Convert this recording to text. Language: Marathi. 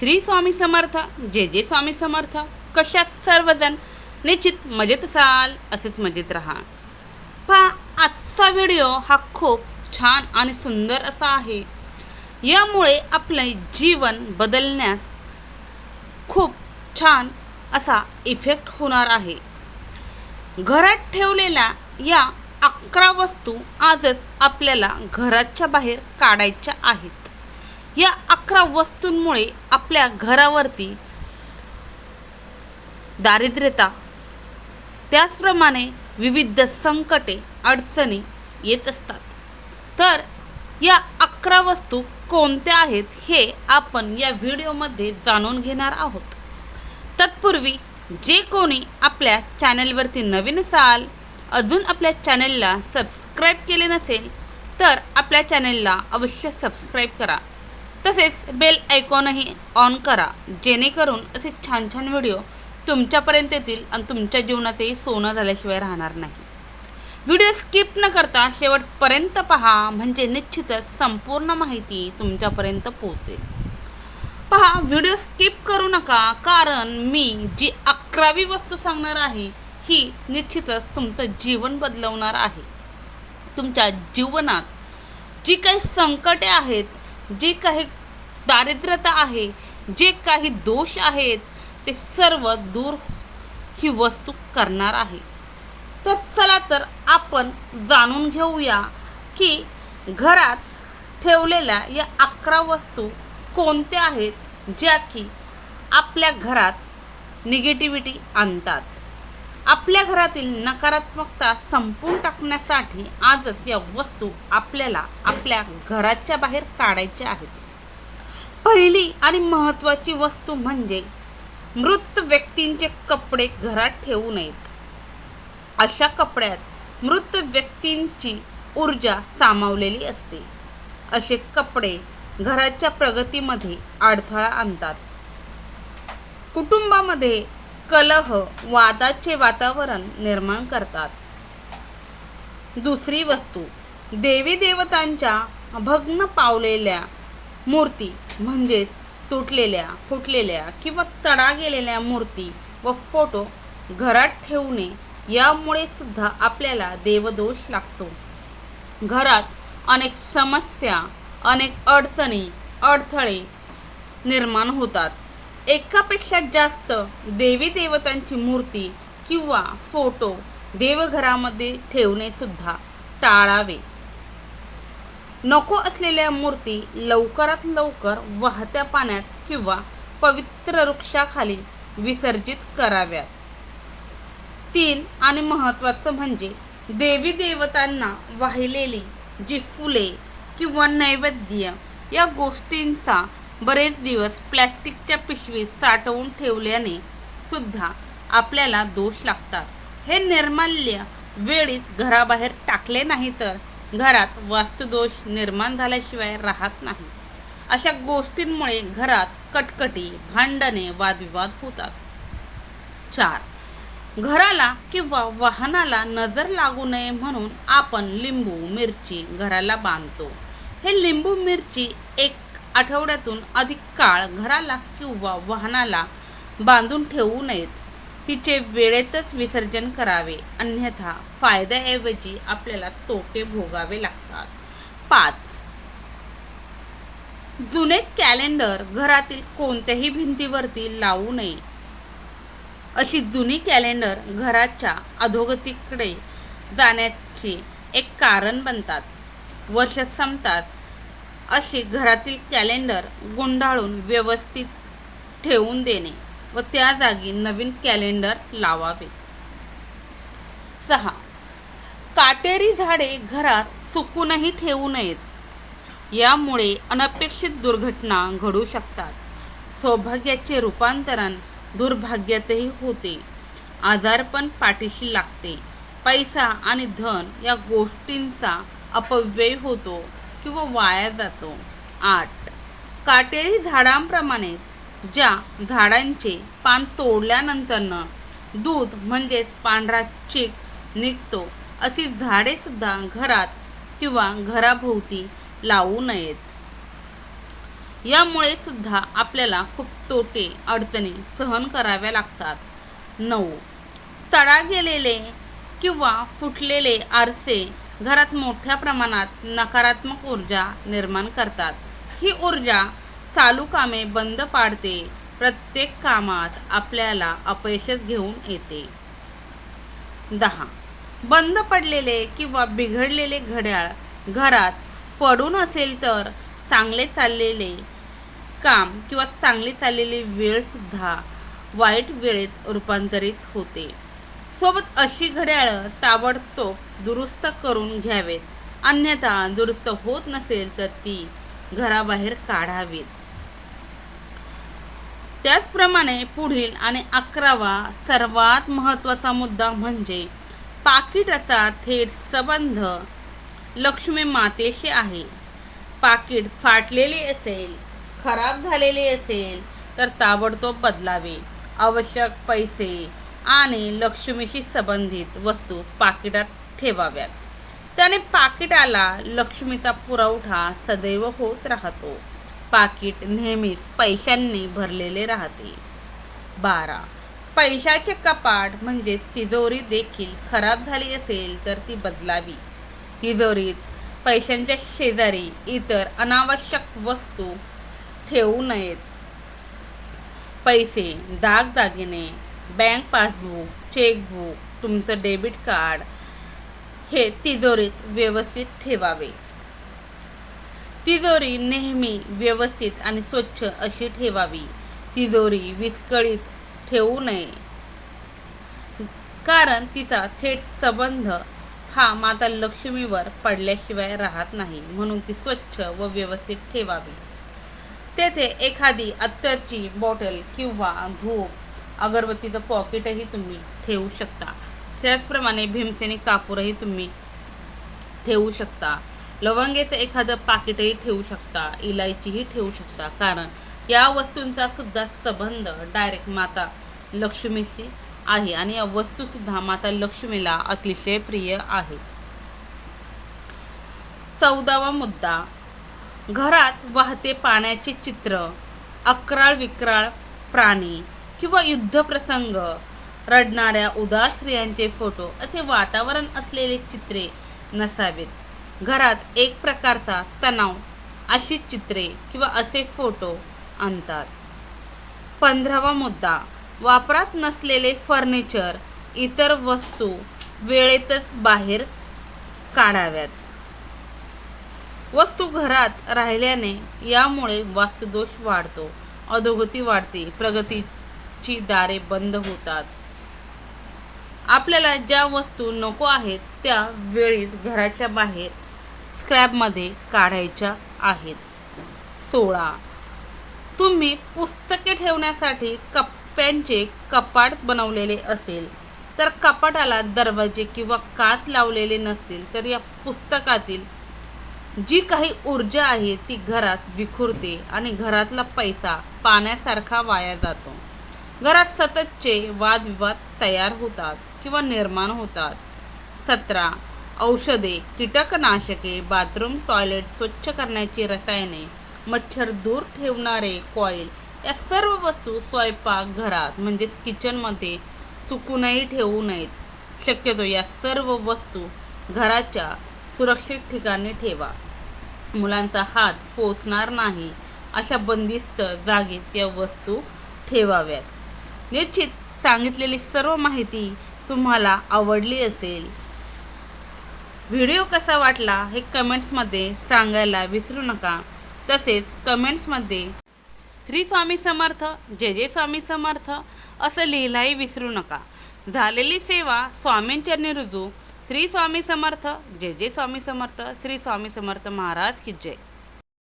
श्री स्वामी समर्थ. जे जे स्वामी समर्थ. कशा सर्वजण निश्चित मजेत असाल, असेच मजेत राहा. पहा, आजचा व्हिडिओ हा खूप छान आणि सुंदर असा आहे. यामुळे आपले जीवन बदलण्यास खूप छान असा इफेक्ट होणार आहे. घरात ठेवलेल्या या 11 वस्तू आजच आपल्याला घराच्या बाहेर काढायच्या आहेत. या 11 वस्तूंमुळे आपल्या घरावरती दारिद्र्यता, त्याचप्रमाणे विविध संकटे, अडचणी येत असतात. तर या 11 वस्तू कोणत्या आहेत हे आपण या व्हिडिओमध्ये जाणून घेणार आहोत. तत्पूर्वी जे कोणी आपल्या चॅनलवरती नवीन असाल, अजून आपल्या चॅनलला सबस्क्राईब केले नसेल तर आपल्या चॅनलला अवश्य सबस्क्राईब करा. तसेच बेल आयकॉनही ऑन करा, जेणेकरून असे छान छान व्हिडिओ तुमच्यापर्यंत येतील आणि तुमच्या जीवनातही सोनं झाल्याशिवाय राहणार नाही. व्हिडिओ स्किप न करता शेवटपर्यंत पहा, म्हणजे निश्चितच संपूर्ण माहिती तुमच्यापर्यंत पोहोचेल. पहा, व्हिडिओ स्किप करू नका, कारण मी जी 11वी वस्तू सांगणार आहे ही निश्चितच तुमचं जीवन बदलवणार आहे. तुमच्या जीवनात जी काही संकटे आहेत, जी काही दारिद्र्यता आहे, जे काही दोष आहेत, ते सर्व दूर ही वस्तू करणार आहे. तर चला तर आपण जाणून घेऊया की घरात ठेवलेल्या या 11 वस्तू कोणत्या आहेत, ज्या की आपल्या घरात निगेटिव्हिटी आणतात. आपल्या घरातील नकारात्मकता संपून टाकण्यासाठी आजच या वस्तू आपल्याला आपल्या घराच्या बाहेर काढायच्या आहेत. पहिली आणि महत्त्वाची वस्तू म्हणजे मृत व्यक्तींचे कपडे घरात ठेवू नयेत. अशा कपड्यात मृत व्यक्तींची ऊर्जा सामावलेली असते. असे कपडे घराच्या प्रगतीमध्ये अडथळा आणतात. कुटुंबामध्ये कलह, वादाचे वातावरण निर्माण करतात. दुसरी वस्तू, देवी देवतांच्या भग्न पावलेल्या मूर्ती, म्हणजेच तुटलेल्या, फुटलेल्या किंवा तडा गेलेल्या मूर्ती व फोटो घरात ठेवणे. यामुळे सुद्धा आपल्याला देवदोष लागतो. घरात अनेक समस्या, अनेक अडचणी, अडथळे निर्माण होतात. एकापेक्षा जास्त देवी देवतांची मूर्ती किंवा फोटो देवघरामध्ये ठेवणे सुद्धा टाळावे. नको असलेल्या मूर्ती लवकरात लवकर वाहत्या पाण्यात किंवा पवित्र वृक्षाखाली विसर्जित कराव्यात. 3 आणि महत्त्वाचं म्हणजे देवी देवतांना वाहिलेली जी फुले किंवा नैवेद्य या गोष्टींचा बरेच दिवस प्लॅस्टिकच्या पिशवीत साठवून ठेवल्याने सुद्धा आपल्याला दोष लागतात. हे निर्माल्य वेळीच घराबाहेर टाकले नाही तर घरात वास्तुदोष निर्माण झाल्याशिवाय राहत नाही. अशा गोष्टींमुळे घरात कटकटी, भांडणे, वादविवाद होतात. 4. घराला किंवा वाहनाला नजर लागू नये म्हणून आपण लिंबू, मिरची घराला बांधतो. हे लिंबू, मिरची 1 आठवड्यातून अधिक काळ घराला किंवा वाहनाला बांधून ठेवू नयेत. तिचे वेळेतच विसर्जन करावे, अन्यथा फायद्याऐवजी आपल्याला तोटे भोगावे लागतात. 5. जुने कॅलेंडर घरातील कोणत्याही भिंतीवरती लावू नये. अशी जुनी कॅलेंडर घराच्या अधोगतीकडे जाण्याचे एक कारण बनतात. वर्ष संपताच अशी घरातील कॅलेंडर गुंडाळून व्यवस्थित ठेवून देणे व त्या जागी नवीन कॅलेंडर लावावे. 6. काटेरी झाडे घरात सुकूनही ठेवू नयेत. यामुळे अनपेक्षित दुर्घटना घडू शकतात. सौभाग्याचे रूपांतरण दुर्भाग्यातही होते. आजारपण पाठीशी लागते. पैसा आणि धन या गोष्टींचा अपव्यय होतो किंवा वाया जातो. 8. काटेरी झाडांप्रमाणेच ज्या झाडांचे पान तोडल्यानंतरनं दूध म्हणजेच पांढरा चीक निघतो, अशी झाडे सुद्धा घरात किंवा घराभोवती लावू नयेत. यामुळे सुद्धा आपल्याला खूप तोटे अडचणी सहन कराव्या लागतात. 9. तडा गेलेले किंवा फुटलेले आरसे घरात मोठ्या प्रमाणात नकारात्मक ऊर्जा निर्माण करतात. ही ऊर्जा चालू कामे बंद पाडते. प्रत्येक कामात आपल्याला अपयशच घेऊन येते. 10. बंद पडलेले किंवा बिघडलेले घड्याळ घरात पडून असेल तर चांगले चाललेले काम किंवा चांगली चाललेली वेळसुद्धा वाईट वेळेत रूपांतरित होते. सोबत अशी घड्याळं ताबडतोब दुरुस्त करून घ्यावेत. अन्यथा दुरुस्त होत नसेल तर ती घराबाहेर काढावीत. त्याचप्रमाणे पुढील आणि 11वा सर्वात महत्त्वाचा मुद्दा म्हणजे पाकिटाचा थेट संबंध लक्ष्मी मातेशी आहे. पाकिट फाटलेले असेल, खराब झालेले असेल तर ताबडतोब बदलावे. आवश्यक पैसे आणि लक्ष्मीशी संबंधित वस्तू पाकिटात ठेवाव्यात. त्याने पाकिटाला लक्ष्मीचा पुरवठा सदैव होत राहतो. पाकिट नेहमीच पैशांनी भरलेले राहते. 12. पैशाचे कपाट म्हणजेच तिजोरी देखील खराब झाली असेल तर ती बदलावी. तिजोरीत पैशांच्या शेजारी इतर अनावश्यक वस्तू ठेवू नयेत. पैसे, दागदागिने, बँक पासबुक, चेकबुक, तुमचं डेबिट कार्ड हे तिजोरीत व्यवस्थित ठेवावे. तिजोरी नेहमी व्यवस्थित आणि स्वच्छ अशी ठेवावी. तिजोरी विस्कळीत ठेवू नये, कारण तिचा थेट संबंध हा माता लक्ष्मीवर पडल्याशिवाय राहत नाही. म्हणून ती स्वच्छ व व्यवस्थित ठेवावी. तेथे एखादी अत्तरची बॉटल किंवा धूप अगरबत्तीचं पॉकेटही तुम्ही ठेवू शकता. त्याचप्रमाणे भीमसेनी कापूरही तुम्ही ठेवू शकता. लवंगेचं एखादं पाकिटही ठेवू शकता. इलायचीही ठेवू शकता, कारण या वस्तूंचा सुद्धा संबंध डायरेक्ट माता लक्ष्मीशी आहे आणि या वस्तूसुद्धा माता लक्ष्मीला अतिशय प्रिय आहे. 14वा मुद्दा, घरात वाहते पाण्याचे चित्र, अक्राळ विक्राळ प्राणी किंवा युद्धप्रसंग, रडणाऱ्या उदास स्त्रियांचे फोटो असे वातावरण असलेले चित्रे नसावेत. घरात एक प्रकारचा तणाव अशी चित्रे किंवा असे फोटो आणतात. 15वा मुद्दा, वापरात नसलेले फर्निचर, इतर वस्तू वेळेतच बाहेर काढाव्यात. वस्तू घरात राहिल्याने यामुळे वास्तुदोष वाढतो, अधोगती वाढते, प्रगतीची दारे बंद होतात. आपल्याला ज्या वस्तू नको आहेत त्या वेळीच घराच्या बाहेर स्क्रॅपमध्ये काढायच्या आहेत. 16. तुम्ही पुस्तके ठेवण्यासाठी कप्प्यांचे कपाट बनवलेले असेल तर कपाटाला दरवाजे किंवा काच लावलेले नसतील तर या पुस्तकातील जी काही ऊर्जा आहे ती घरात विखुरते आणि घरातला पैसा पाण्यासारखा वाया जातो. घरात सततचे वादविवाद तयार होतात किंवा निर्माण होतात. 17. औषधे, कीटकनाशके, बाथरूम, टॉयलेट स्वच्छ करण्याची रसायने, मच्छर दूर ठेवणारे कॉईल या सर्व वस्तू स्वयंपाकघरात म्हणजेच किचनमध्ये चुकूनही ठेवू नयेत. शक्यतो या सर्व वस्तू घराच्या सुरक्षित ठिकाणी ठेवा. मुलांचा हात पोचणार नाही अशा बंदिस्त जागेत या वस्तू ठेवाव्यात. निश्चित सांगितलेली सर्व माहिती तुम्हाला आवडली असेल. व्हिडिओ कसा वाटला हे कमेंट्समध्ये सांगायला विसरू नका. तसेच कमेंट्समध्ये श्री स्वामी समर्थ, जय जय स्वामी समर्थ असं लिहायलाही विसरू नका. झालेली सेवा स्वामींचरणी रुजू. श्री स्वामी समर्थ, जय जय स्वामी समर्थ. श्री स्वामी समर्थ महाराज की जय.